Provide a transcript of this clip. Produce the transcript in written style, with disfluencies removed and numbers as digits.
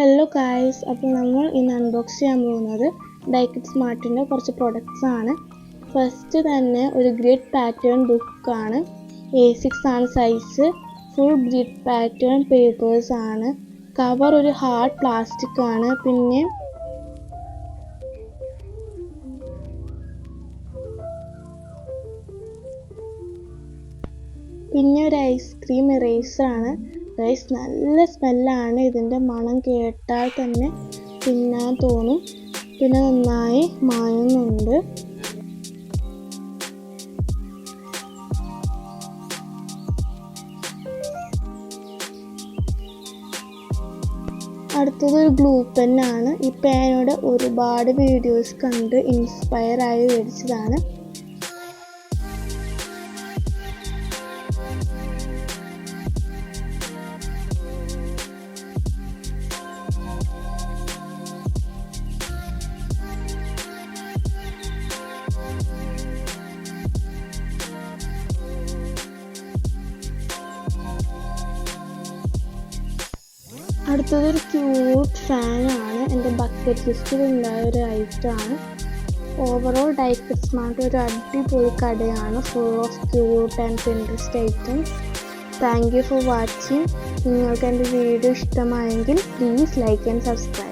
Hello guys, അപ്പോൾ നമ്മൾ ഇന്ന് അൺബോക്സ് ചെയ്യാൻ പോകുന്നത് ഡൈക്കിഡ് സ്മാർട്ടിൻ്റെ കുറച്ച് പ്രൊഡക്ട്സ് ആണ്. ഫസ്റ്റ് തന്നെ ഒരു ഗ്രിഡ് പാറ്റേൺ ബുക്കാണ്. A6 ആണ് size. Full grid pattern papers ആണ്. കവർ ഒരു ഹാർഡ് പ്ലാസ്റ്റിക് ആണ്. പിന്നെ ഒരു ഐസ്ക്രീം ഇറേസർ ആണ്. ഗൈസ്, നല്ല സ്മെല്ലാണ്. ഇതിൻ്റെ മണം കേട്ടാൽ തന്നെ തിന്നാൻ തോന്നും. പിന്നെ നന്നായി മായുന്നുണ്ട്. അടുത്തത് ഒരു ഗ്ലൂ പെന്നാണ്. ഈ പേനയുടെ ഒരുപാട് വീഡിയോസ് കണ്ട് ഇൻസ്പയർ ആയി മേടിച്ചതാണ്. അടുത്തതൊരു ക്യൂട്ട് ഫാനാണ്. എൻ്റെ ബക്കറ്റ് ലിസ്റ്റിൽ ഉണ്ടായ ഒരു ഐറ്റമാണ്. ഓവറോൾ ഡൈക്കിഡ് സ്മാർട്ട് ഒരു അടിപൊളി കടയാണ്, full of cute and interest items. Thank you for watching. നിങ്ങൾക്ക് എൻ്റെ വീഡിയോ ഇഷ്ടമായെങ്കിൽ പ്ലീസ് ലൈക്ക് ആൻഡ് സബ്സ്ക്രൈബ്.